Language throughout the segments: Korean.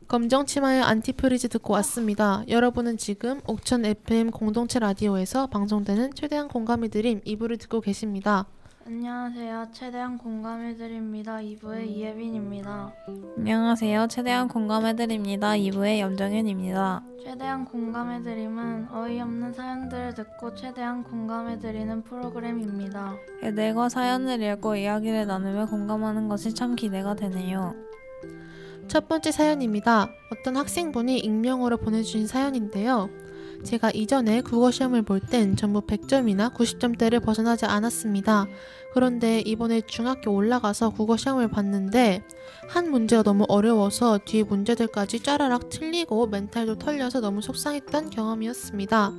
검정치마의 안티프리즈 듣고 왔습니다. 여러분은 지금 옥천 FM 공동체 라디오에서 방송되는 최대한 공감이 드림 2부를 듣고 계십니다. 안녕하세요. 최대한 공감해드립니다. 2부의 이예빈입니다. 안녕하세요. 최대한 공감해드립니다. 2부의 염정윤입니다. 최대한 공감해드림은 어이없는 사연들을 듣고 최대한 공감해드리는 프로그램입니다. 애들과 사연을 읽고 이야기를 나누며 공감하는 것이 참 기대가 되네요. 첫 번째 사연입니다. 어떤 학생분이 익명으로 보내주신 사연인데요. 제가 이전에 국어시험을 볼 땐 전부 100점이나 90점대를 벗어나지 않았습니다. 그런데 이번에 중학교 올라가서 국어시험을 봤는데 한 문제가 너무 어려워서 뒤에 문제들까지 짜라락 틀리고 멘탈도 털려서 너무 속상했던 경험이었습니다.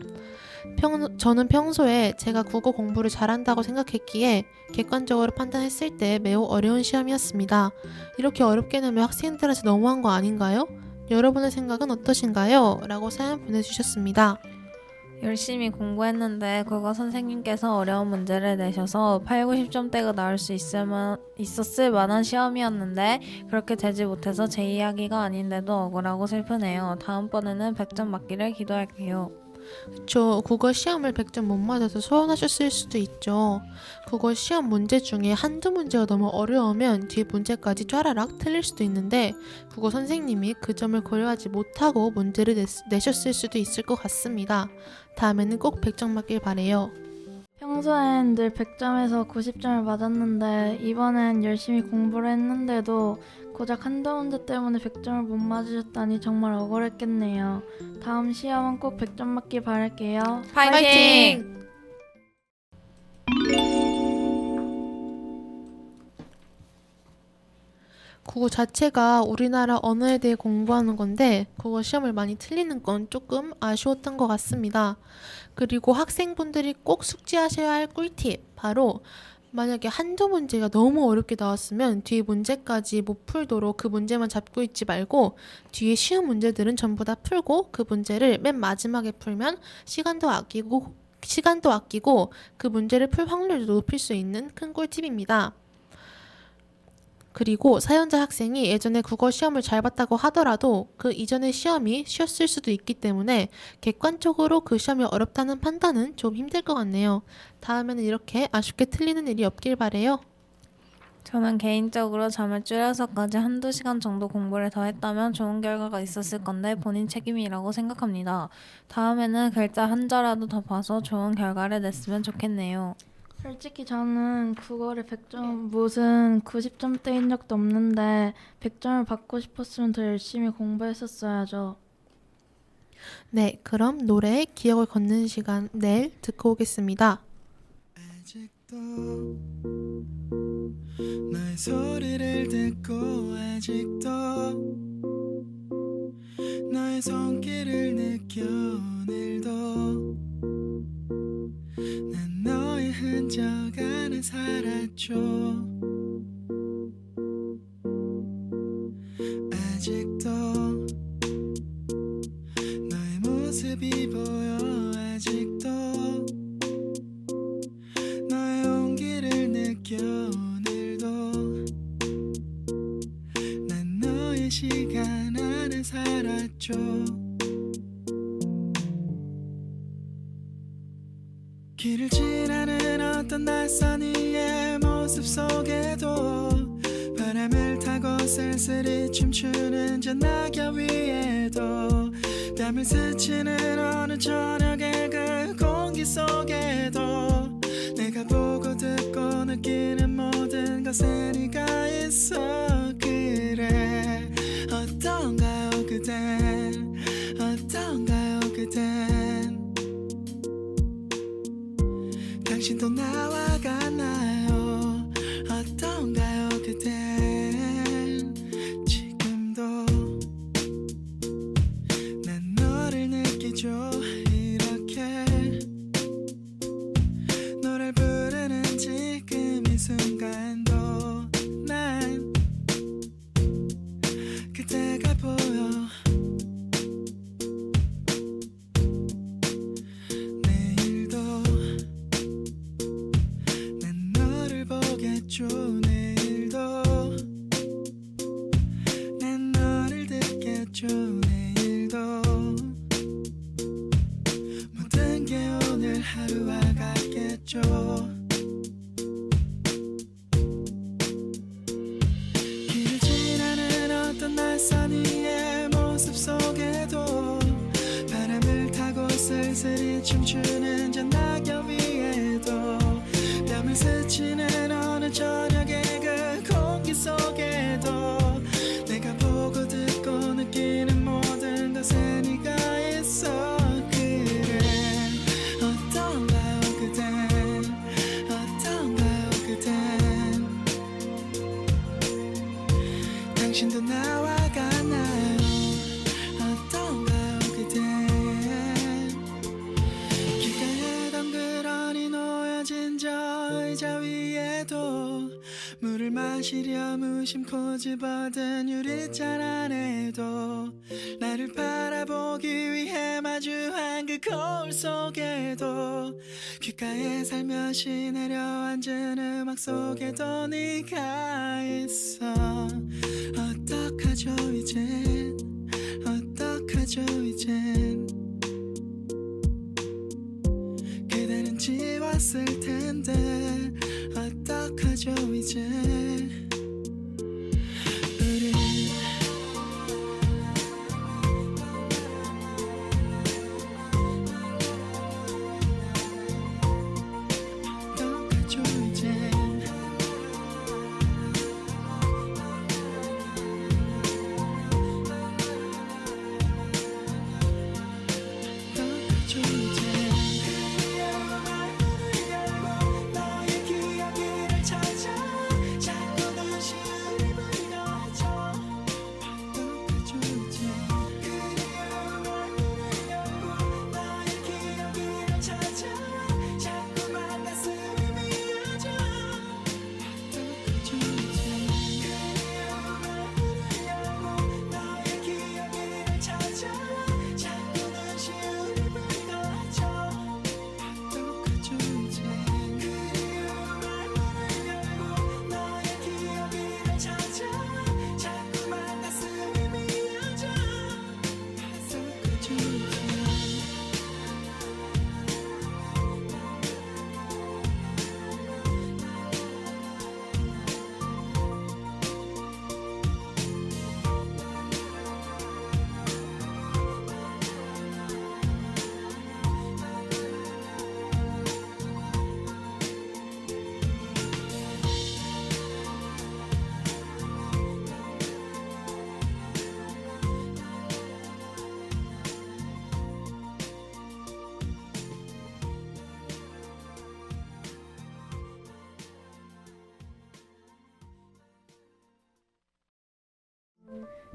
저는 평소에 제가 국어 공부를 잘한다고 생각했기에 객관적으로 판단했을 때 매우 어려운 시험이었습니다. 이렇게 어렵게 내면 학생들한테 너무한 거 아닌가요? 여러분의 생각은 어떠신가요? 라고 사연 보내주셨습니다. 열심히 공부했는데 국어 선생님께서 어려운 문제를 내셔서 8, 90점대가 나올 수 있었을 만한 시험이었는데 그렇게 되지 못해서 제 이야기가 아닌데도 억울하고 슬프네요. 다음번에는 100점 맞기를 기도할게요. 그쵸. 국어 시험을 100점 못 맞아서 서운하셨을 수도 있죠. 국어 시험 문제 중에 한두 문제가 너무 어려우면 뒤에 문제까지 쫘라락 틀릴 수도 있는데 국어 선생님이 그 점을 고려하지 못하고 문제를 내셨을 수도 있을 것 같습니다. 다음에는 꼭 100점 맞길 바래요. 평소엔 늘 100점에서 90점을 맞았는데 이번엔 열심히 공부를 했는데도 고작 한두 문제 때문에 100점을 못 맞으셨다니 정말 억울했겠네요. 다음 시험은 꼭 100점 맞길 바랄게요. 파이팅! 국어 자체가 우리나라 언어에 대해 공부하는 건데 국어 시험을 많이 틀리는 건 조금 아쉬웠던 것 같습니다. 그리고 학생분들이 꼭 숙지하셔야 할 꿀팁, 바로 만약에 한두 문제가 너무 어렵게 나왔으면 뒤에 문제까지 못 풀도록 그 문제만 잡고 있지 말고 뒤에 쉬운 문제들은 전부 다 풀고 그 문제를 맨 마지막에 풀면 시간도 아끼고 그 문제를 풀 확률도 높일 수 있는 큰 꿀팁입니다. 그리고 사연자 학생이 예전에 국어 시험을 잘 봤다고 하더라도 그 이전의 시험이 쉬웠을 수도 있기 때문에 객관적으로 그 시험이 어렵다는 판단은 좀 힘들 것 같네요. 다음에는 이렇게 아쉽게 틀리는 일이 없길 바래요. 저는 개인적으로 잠을 줄여서까지 한두 시간 정도 공부를 더 했다면 좋은 결과가 있었을 건데 본인 책임이라고 생각합니다. 다음에는 글자 한 자라도 더 봐서 좋은 결과를 냈으면 좋겠네요. 솔직히 저는 국어를 100점 무슨 90점대인 적도 없는데 100점을 받고 싶었으면 더 열심히 공부했었어야죠. 네, 그럼 노래 기억을 걷는 시간 내일 듣고 오겠습니다. 아직도 너의 소리를 듣고 아직도 너의 손길을 느껴 오늘도 난 너의 흔적 안에 살았죠. 아직도 너의 모습이 보여. 아직도 너의 온기를 느껴 오늘도 난 너의 시간 안에 살았죠. 길을 지나는 어떤 낯선 이의 모습 속에도 바람을 타고 쓸쓸히 춤추는 저 낙엽 위에도 뺨을 스치는 어느 저녁의 그 공기 속에도 내가 보고 듣고 느끼는 모든 것에 네가 있어. 그래 어떤가요 그댄 어떤가요 그댄 당신도 나와 같나요? 어떤가요 그댄 지금도 난 너를 느끼죠. 이렇게 노래를 부르는 지금 이 순간도 난 그대가 보여. 내일도 곳에 네가 있어. 그래 어떤가요 그댄 어떤가요 그댄 당신도 나와 같나요 어떤가요 그댄 길가에 덩그러니 놓여진 저 의자 위에도 물을 마시려 무심코 집어든 유리잔 안에도 나를 바라보기 위해 마주한 그 거울 속에도 귓가에 살며시 내려앉은 음악 속에도 네가 있어. 어떡하죠 이젠 어떡하죠 이젠 그대는 지웠을 텐데 어떡하죠 이제 우리 어떡하죠 이제 어떡하죠 이제 너의 기억을 찾아 자꾸 다시 우리 불러줘. 어떡하죠 이제 그리움을 문을 열고 너의 기억을 찾아 자꾸만 가슴이 미어져. 어떡하죠 이제 그리움을 문을 열고 너의 기억을 찾아 자꾸 다시 우리 불러줘. 어떡하죠 이제 그리움을 문을 열고 너의 기억을 찾아 자꾸만 가슴이 미어져. 어떡하죠 이제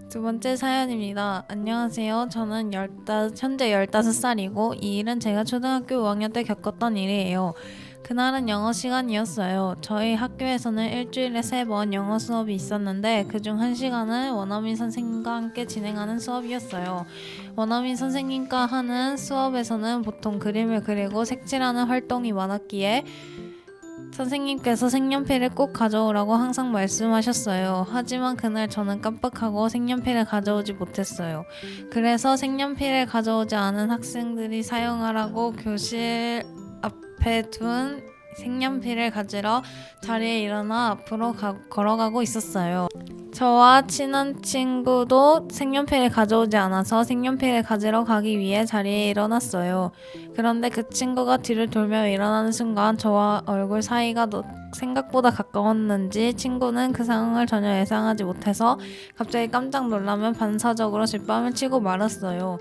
두 번째 사연입니다. 안녕하세요. 저는 현재 15살이고 이 일은 제가 초등학교 5학년 때 겪었던 일이에요. 그날은 영어 시간이었어요. 저희 학교에서는 일주일에 3번 영어 수업이 있었는데 그중 1시간은 원어민 선생님과 함께 진행하는 수업이었어요. 원어민 선생님과 하는 수업에서는 보통 그림을 그리고 색칠하는 활동이 많았기에 선생님께서 색연필을 꼭 가져오라고 항상 말씀하셨어요. 하지만 그날 저는 깜빡하고 색연필을 가져오지 못했어요. 그래서 색연필을 가져오지 않은 학생들이 사용하라고 교실 앞에 둔 색연필을 가지러 자리에 일어나 앞으로 걸어가고 있었어요. 저와 친한 친구도 색연필을 가져오지 않아서 색연필을 가지러 가기 위해 자리에 일어났어요. 그런데 그 친구가 뒤를 돌며 일어나는 순간 저와 얼굴 사이가 생각보다 가까웠는지 친구는 그 상황을 전혀 예상하지 못해서 갑자기 깜짝 놀라며 반사적으로 뒷밤을 치고 말았어요.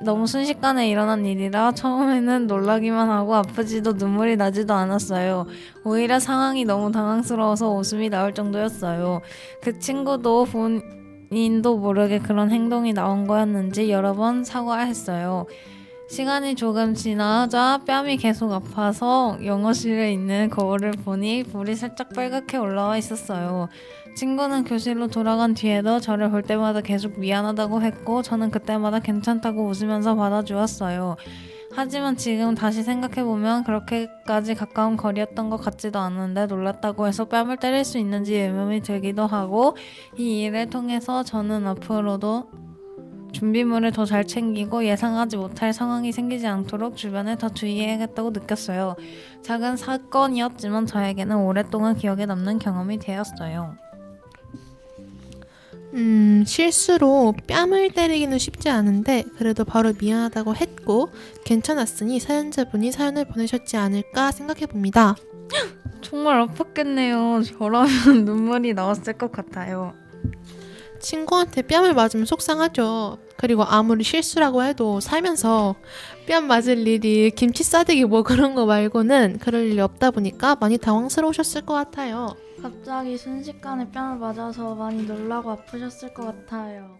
너무 순식간에 일어난 일이라 처음에는 놀라기만 하고 아프지도 눈물이 나지도 않았어요. 오히려 상황이 너무 당황스러워서 웃음이 나올 정도였어요. 그 친구도 본인도 모르게 그런 행동이 나온 거였는지 여러 번 사과했어요. 시간이 조금 지나자 뺨이 계속 아파서 영어실에 있는 거울을 보니 볼이 살짝 빨갛게 올라와 있었어요. 친구는 교실로 돌아간 뒤에도 저를 볼 때마다 계속 미안하다고 했고 저는 그때마다 괜찮다고 웃으면서 받아주었어요. 하지만 지금 다시 생각해보면 그렇게까지 가까운 거리였던 것 같지도 않은데 놀랐다고 해서 뺨을 때릴 수 있는지 의문이 들기도 하고 이 일을 통해서 저는 앞으로도 준비물을 더 잘 챙기고 예상하지 못할 상황이 생기지 않도록 주변에 더 주의해야겠다고 느꼈어요. 작은 사건이었지만 저에게는 오랫동안 기억에 남는 경험이 되었어요. 실수로 뺨을 때리기는 쉽지 않은데 그래도 바로 미안하다고 했고 괜찮았으니 사연자분이 사연을 보내셨지 않을까 생각해봅니다. 정말 아팠겠네요. 저라면 눈물이 나왔을 것 같아요. 친구한테 뺨을 맞으면 속상하죠. 그리고 아무리 실수라고 해도 살면서 뺨 맞을 일이 김치 싸대기 뭐 그런 거 말고는 그럴 일이 없다 보니까 많이 당황스러우셨을 것 같아요. 갑자기 순식간에 뺨을 맞아서 많이 놀라고 아프셨을 것 같아요.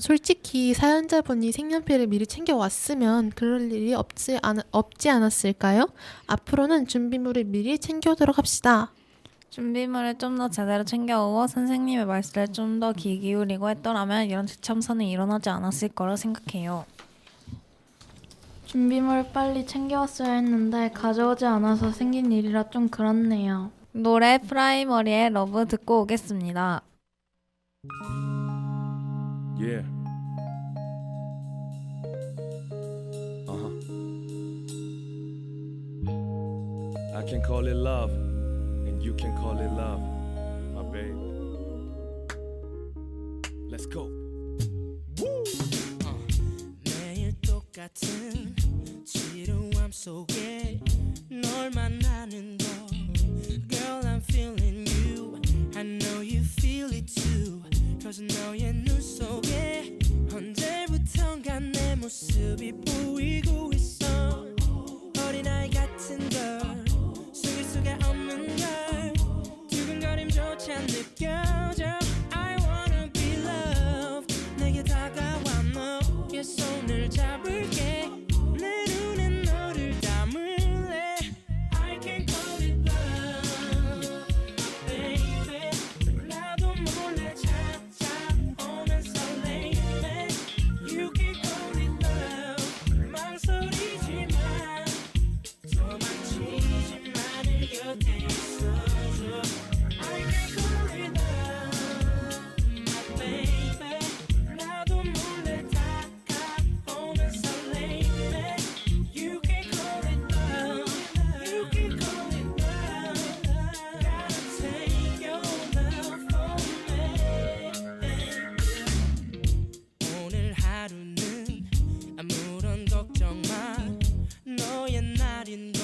솔직히 사연자분이 색연필을 미리 챙겨왔으면 그럴 일이 없지 않았을까요? 앞으로는 준비물을 미리 챙겨오도록 합시다. 준비물을 좀 더 제대로 챙겨오고 선생님의 말씀에 좀 더 귀 기울이고 했더라면 이런 대참사는 일어나지 않았을 거라 생각해요. 준비물을 빨리 챙겨왔어야 했는데 가져오지 않아서 생긴 일이라 좀 그렇네요. 노래 프라이머리의 러브 듣고 오겠습니다. Yeah. Uh-huh. I can call it love, and you can call it love, my babe. Let's go. 매일 똑같은 지루함 속에 널 만나는 거 Girl I'm feeling you I know you feel it too Cause 너의 눈 속에 언제부턴가 내 모습이 보이고 있어 어린아이 같은 걸 숨길 수가 없는 걸 두근거림조차 느껴져 I wanna be loved 내게 다가와 너의 손을 잡을게 내 눈엔 너를 담을래 I can call it love baby 나도 몰래 찾아오는 설레임에 You can call it love 망설이지만 도망치지만 곁에 있어줘 I can call it love my baby 나도 몰래 다가오는 설레임에 You can call it love You can call it love Gotta take your love from me 오늘 하루는 아무런 걱정 마 너의 날인 걸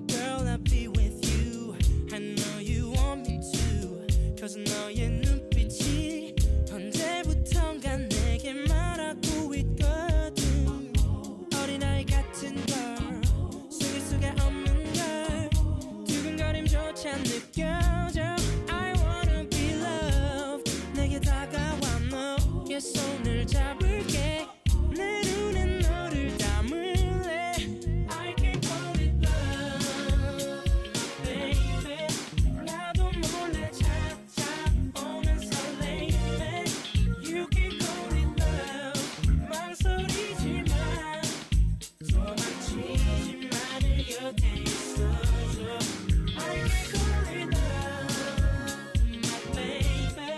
Girl I'll be with you I know you want me to Cause 너의 눈빛이 언제부턴가 내게 말하고 있거든 어린아이 같은 걸 숨길 수가 없는 걸 두근거림조차 느껴져 I wanna be loved 내게 다가와 너의 손을 잡을게 내 눈엔 너를 담을래 I can call it love baby 나도 몰래 찾아오는 설레임에 You can call it love 망설이지만 도망치지만 곁에 있어줘 I can call it love my baby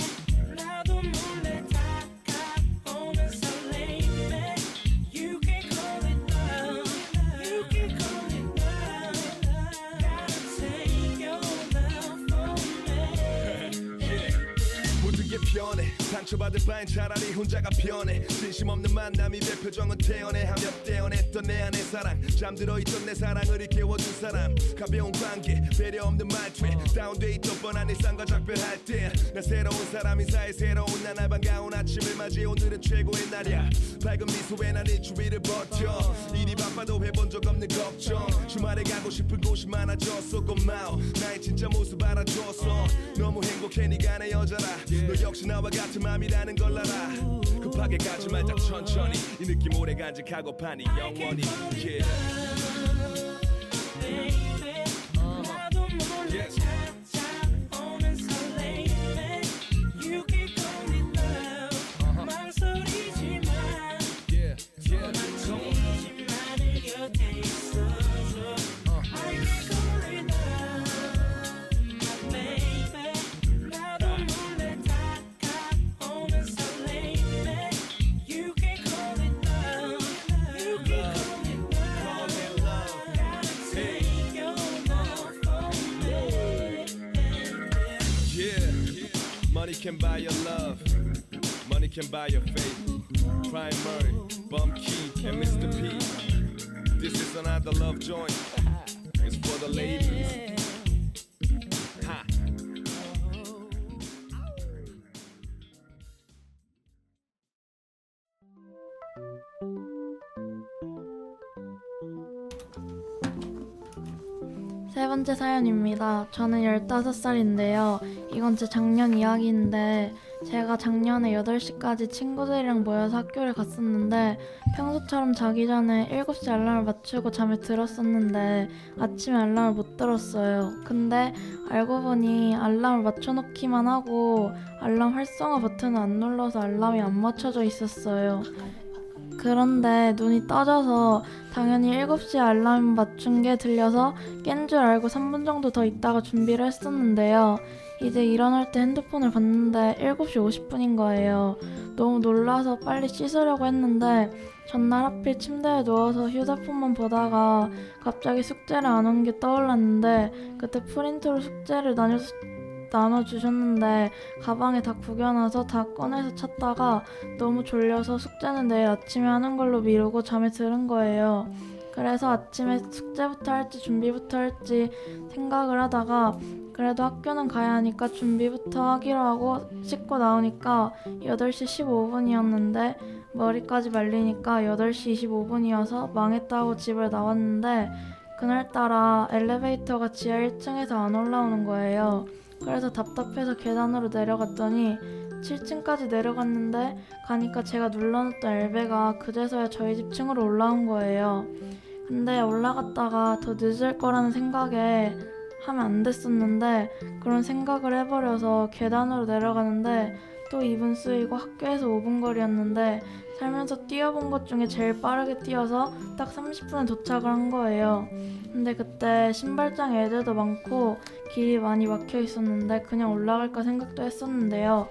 나도 몰래 다가오는 설레임에 You can call it love You can call it love Gotta take your love from me 모든 게 변해 상처받을 바엔 차라리 혼자가 편해 진심 없는 만남이 내 표정은 태연해 하며 떼어냈던 내 안의 사랑 잠들어 있던 내 사랑을 일깨워준 사람 가벼운 관계 배려 없는 말투에 다운돼 있던 뻔한 일상과 작별할 때 나 새로운 사람 인사에 새로운 나날 반가운 아침을 맞이해 오늘은 최고의 날이야 밝은 미소에 난 일주일을 버텨 일이 바빠도 해본 적 없는 걱정 주말에 가고 싶은 곳이 많아졌어 고마워 나의 진짜 모습 알아줬어 너무 행복해 네가 내 여자라 너 역시 나와 같은 맘이라는 걸 알아 급하게 가지 말자 천천히 이 느낌 오래 간직하고파니 영원히 yeah. baby 나도 몰래 찾아오는 설레임에 You can call it love 망설이지만 도망치지만 곁에 있어줘 I can call it love my baby 나도 몰래 다가오는 설레임에 You can call it love You can call it love Gotta take your love from me Yeah, money can buy your love, money can buy your faith. Primary, Bum Key, and Mr. P. This is another love joint. It's for the ladies. 세 번째 사연입니다. 저는 15살인데요. 이건 제 작년 이야기인데 제가 작년에 8시까지 친구들이랑 모여서 학교를 갔었는데 평소처럼 자기 전에 7시 알람을 맞추고 잠에 들었었는데 아침에 알람을 못 들었어요. 근데 알고 보니 알람을 맞춰놓기만 하고 알람 활성화 버튼을 안 눌러서 알람이 안 맞춰져 있었어요. 그런데 눈이 떠져서 당연히 7시에 알람 맞춘 게 들려서 깬 줄 알고 3분 정도 더 있다가 준비를 했었는데요. 이제 일어날 때 핸드폰을 봤는데 7시 50분인 거예요. 너무 놀라서 빨리 씻으려고 했는데 전날 하필 침대에 누워서 휴대폰만 보다가 갑자기 숙제를 안 온 게 떠올랐는데 그때 프린트로 숙제를 나눠주셨는데 가방에 다 구겨놔서 다 꺼내서 찾다가 너무 졸려서 숙제는 내일 아침에 하는 걸로 미루고 잠에 들은 거예요. 그래서 아침에 숙제부터 할지 준비부터 할지 생각을 하다가 그래도 학교는 가야 하니까 준비부터 하기로 하고 씻고 나오니까 8시 15분이었는데 머리까지 말리니까 8시 25분이어서 망했다고 집을 나왔는데 그날따라 엘리베이터가 지하 1층에서 안 올라오는 거예요. 그래서 답답해서 계단으로 내려갔더니 7층까지 내려갔는데 가니까 제가 눌러놨던 엘베가 그제서야 저희 집 층으로 올라온 거예요. 근데 올라갔다가 더 늦을 거라는 생각에 하면 안 됐었는데 그런 생각을 해버려서 계단으로 내려가는데 또 2분 쓰이고 학교에서 5분 거리였는데 살면서 뛰어본 것 중에 제일 빠르게 뛰어서 딱 30분에 도착을 한 거예요. 근데 그때 신발장에 애들도 많고 길이 많이 막혀 있었는데 그냥 올라갈까 생각도 했었는데요.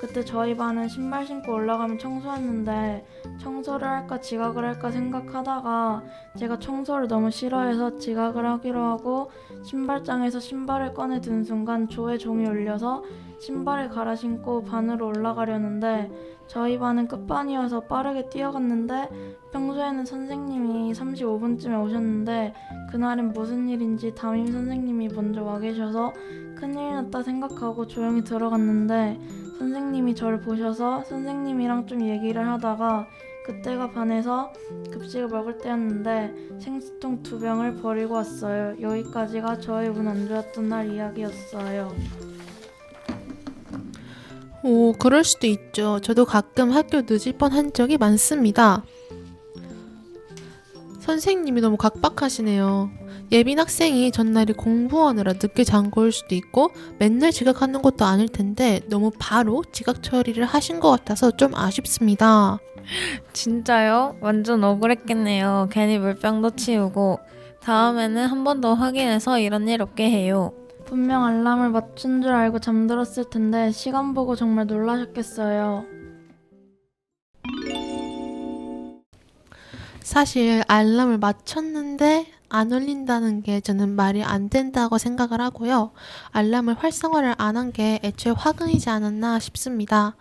그때 저희 반은 신발 신고 올라가면 청소했는데 청소를 할까 지각을 할까 생각하다가 제가 청소를 너무 싫어해서 지각을 하기로 하고 신발장에서 신발을 꺼내 든 순간 조에 종이 울려서 신발을 갈아 신고 반으로 올라가려는데 저희 반은 끝반이어서 빠르게 뛰어갔는데 평소에는 선생님이 35분쯤에 오셨는데 그날은 무슨 일인지 담임 선생님이 먼저 와 계셔서 큰일 났다 생각하고 조용히 들어갔는데 선생님이 저를 보셔서 선생님이랑 좀 얘기를 하다가 그때가 반에서 급식을 먹을 때였는데 생수통 2병을 버리고 왔어요. 여기까지가 저의 운 안 좋았던 날 이야기였어요. 오, 그럴 수도 있죠. 저도 가끔 학교 늦을 뻔한 적이 많습니다. 선생님이 너무 각박하시네요. 예빈 학생이 전날에 공부하느라 늦게 잔 거일 수도 있고 맨날 지각하는 것도 아닐 텐데 너무 바로 지각 처리를 하신 것 같아서 좀 아쉽습니다. 진짜요? 완전 억울했겠네요. 괜히 물병도 치우고. 다음에는 한 번 더 확인해서 이런 일 없게 해요. 분명 알람을 맞춘 줄 알고 잠들었을 텐데 시간 보고 정말 놀라셨겠어요. 사실 알람을 맞췄는데 안 울린다는 게 저는 말이 안 된다고 생각을 하고요. 알람을 활성화를 안 한 게 애초에 화근이지 않았나 싶습니다.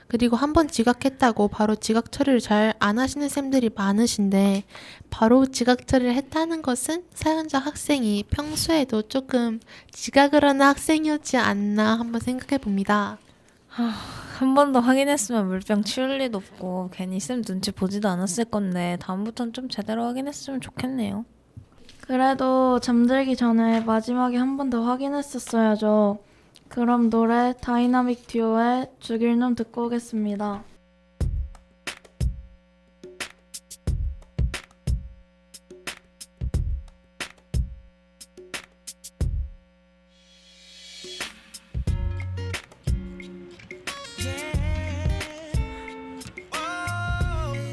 그리고 한번 지각했다고 바로 지각 처리를 잘 안 하시는 쌤들이 많으신데 바로 지각 처리를 했다는 것은 사연자 학생이 평소에도 조금 지각을 하는 학생이었지 않나 한번 생각해 봅니다. 한 번 더 확인했으면 물병 치울 리도 없고 괜히 쌤 눈치 보지도 않았을 건데 다음부턴 좀 제대로 확인했으면 좋겠네요. 그래도 잠들기 전에 마지막에 한 번 더 확인했었어야죠. 그럼 노래 다이나믹 듀오의 죽일 놈 듣고 오겠습니다.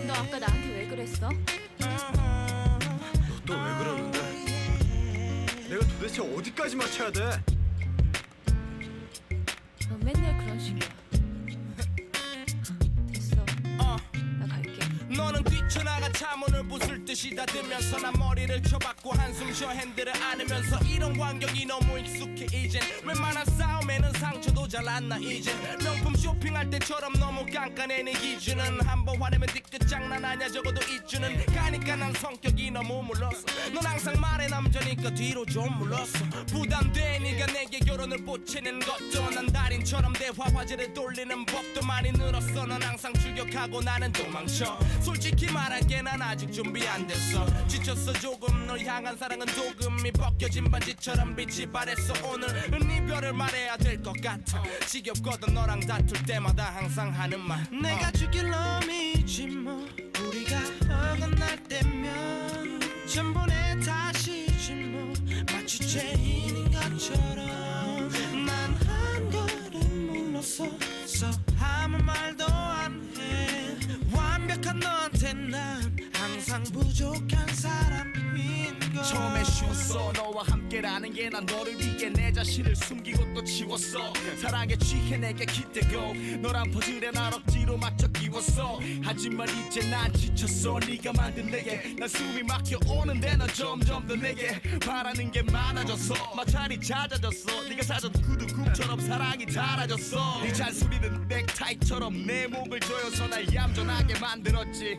너 아까 나한테 왜 그랬어? 너 또 왜 그러는데? 내가 도대체 어디까지 맞춰야 돼? 너 맨날 그런 식이야. 됐어. 나 갈게. 너는 뛰쳐나가 차문을 부술 듯이 닫으면서 난 머리를 쳐박고 한숨 쉬어 핸들을 안으면서 이런 환경이 너무 익숙해 이젠 웬만한 싸움에는 상처도 나도 잘났나 이제 명품 쇼핑할 때처럼 너무 깐깐해 내 기준은 한번 화내면 뒤끝 장난 아냐 적어도 이주는 가니까 난 성격이 너무 물렀어 넌 항상 말해 남자니까 뒤로 좀 물렀어 부담돼 네가 내게 결혼을 보채는 것도 난 달인처럼 대화 화제를 돌리는 법도 많이 늘었어 넌 항상 출격하고 나는 도망쳐 솔직히 말할게 난 아직 준비 안 됐어 지쳤어 조금 널 향한 사랑은 조금이 벗겨진 반지처럼 빛이 발했어 오늘은 이별을 말해야 될 것 같아 지겹거든 너랑 다툴 때마다 항상 하는 말 내가 죽일 놈이지 뭐 우리가 어긋날 때면 전부 내 탓이지 뭐 마치 죄인인 것처럼 난 한 걸음 물러서서 아무 말도 안 해 완벽한 너한테 난 항상 부족한 사람인 걸 처음에 쉬웠어 너와 함께라는 게 난 너를 위해 내 자신을 숨기고 또 지웠어 사랑에 취해 내게 기대고 너란 퍼즐에 날 억지로 맞춰 끼웠어 하지만 이제 난 지쳤어 네가 만든 내게 난 숨이 막혀 오는데 넌 점점 더 내게 바라는 게 많아졌어 마찰이 잦아졌어 네가 사준 구두굽처럼 사랑이 닳아졌어 네 잔소리는 넥타이처럼 내 목을 조여서 날 얌전하게 만들었지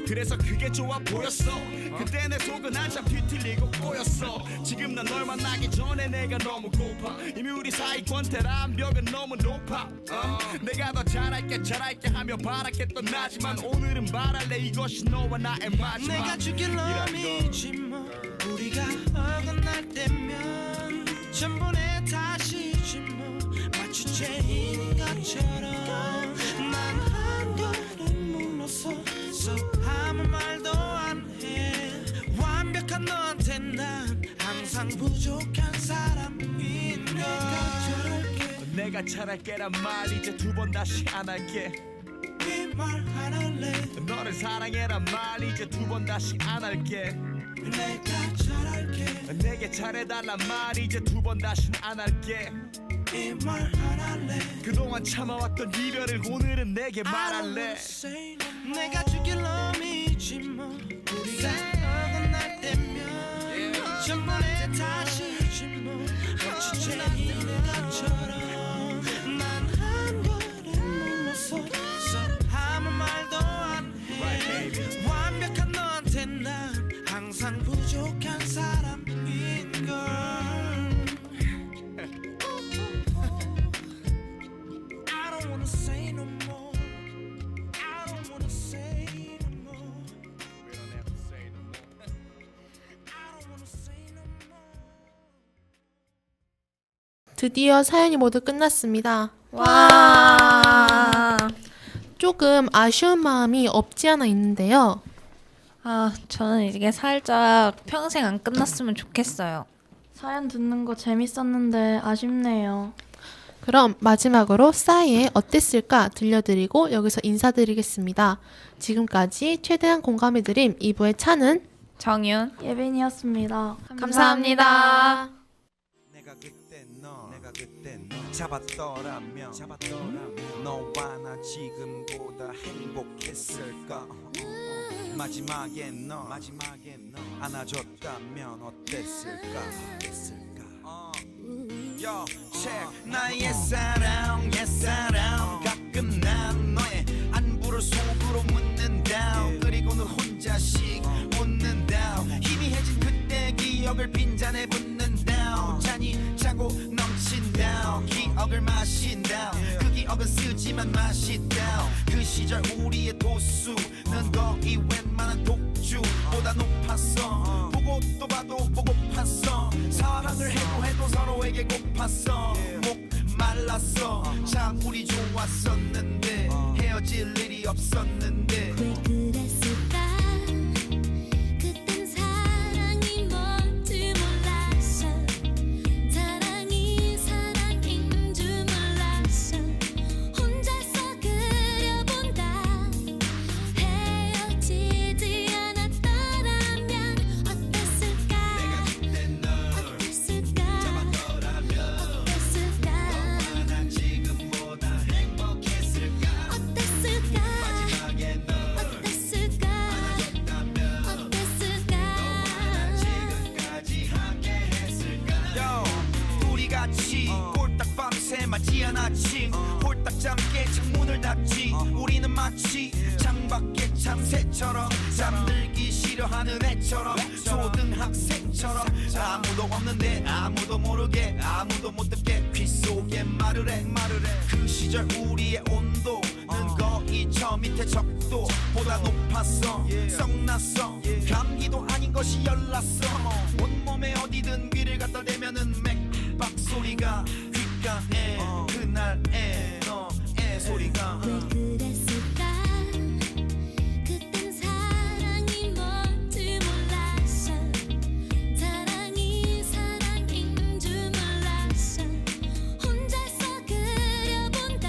그래서 그게 좋아 보였어 그때 내 속은 한참 뒤틀리고 꼬였어 지금 난 널 만나기 전에 내가 너무 고파 이미 우리 사이 권태란 벽은 너무 높아 내가 더 잘할게 하며 바랐겠던 나지만 오늘은 말할래 이것이 너와 나의 마지막 내가 죽일 놈이지 뭐 우리가 어긋날 때면 전부 내 탓이지 뭐 마치 죄인인 것처럼 난 한 걸음 물러서서 아무 말도 안 해 완벽한 너한테 난 항상 부족한 사람인 걸 내가 잘할게란 말 이제 두 번 다시 안 할게 이 말 안 할래 너를 사랑해란 말 이제 두 번 다시 안 할게 내가 잘할게 내게 잘해달란 말 이제 두 번 다시 안 할게 이 말 안 할래 그동안 참아왔던 이별을 오늘은 내게 말할래 내가 죽일 놈이지 뭐 우리가 어긋날 때면 전부 내 탓이지 뭐 마치 죄인인 것처럼 난 한 걸음 물러서서 아무 말도 안 해 완벽한 너한테 난 항상 부족한 사람인 걸 I don't wanna say no more I don't wanna say no more We don't have to say no more I don't wanna say no more 드디어 사연이 모두 끝났습니다. 와. 조금 아쉬운 마음이 없지 않아 있는데요. 아, 저는 이게 살짝 평생 안 끝났으면 좋겠어요. 사연 듣는 거 재밌었는데 아쉽네요. 그럼 마지막으로 싸이의 어땠을까 들려드리고 여기서 인사드리겠습니다. 지금까지 최대한 공감해드림 2부의 차는 정윤. 예빈이었습니다. 감사합니다. 내가 그때 너 잡았더라면 너와 나 지금보다 행복했을까 마지막에 너 안아줬다면 어땠을까 나의 사랑 가끔 난 너의 안부를 속으로 묻는다 그리고는 혼자씩 웃는다 희미해진 그때 기억을 빈잔에 붓는다 잔이 차고 넘친다 기억을 마신다 그 기억은 쓰지만 맛있다 그 시절 우리의 도수는 거의 웬만한 독주보다 높았어 보고 또 봐도 보고팠어 사랑을 해도 서로에게 고팠어 목 말랐어 참 우리 좋았었는데 헤어질 일이 없었는데 왜 그랬을까 그땐 사랑이 뭔지 몰랐어 사랑이 사랑인 줄 몰랐어 혼자서 그려본다 헤어지지 않았더라면 어땠을까 어땠을까 어땠을까 너와 난 지금보다 행복했을까 어땠을까 어땠을까 이른 아침 홀딱 잠깨 창문을 닫지 우리는 마치 창밖의 참새처럼 잠들기 싫어하는 애처럼 초등학생처럼 아무도 없는데 아무도 모르게 아무도 못 듣게 귀 속에 말을 해 그 시절 우리의 온도는 거의 저 밑에 적도보다 높았어 썩났어 감기도 아닌 것이 열났어 온몸에 어디든 귀를 갖다 대면은 맥박 소리가 귓가에 그날의 너의 소리가 왜 그랬을까 그땐 사랑이 뭔지 몰랐어 사랑이 사랑인 줄 몰랐어 혼자서 그려본다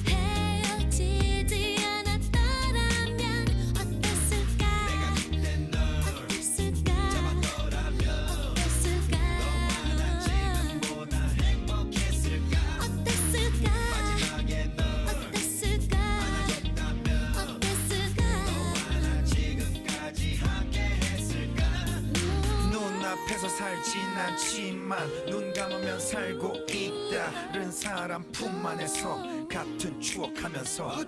헤어지지 않았더라면 어땠을까 어땠을까 어땠을까 어땠을까 눈앞에서 살진 않지만 눈 감으면 살고 있다 다른 사람 품 안에서 같은 추억하면서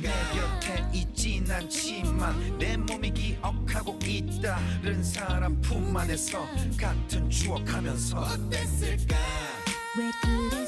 내 곁에 있진 않지만 내 몸이 기억하고 있다 다른 사람 품 안에서 같은 추억하면서 어땠을까 왜 그랬을까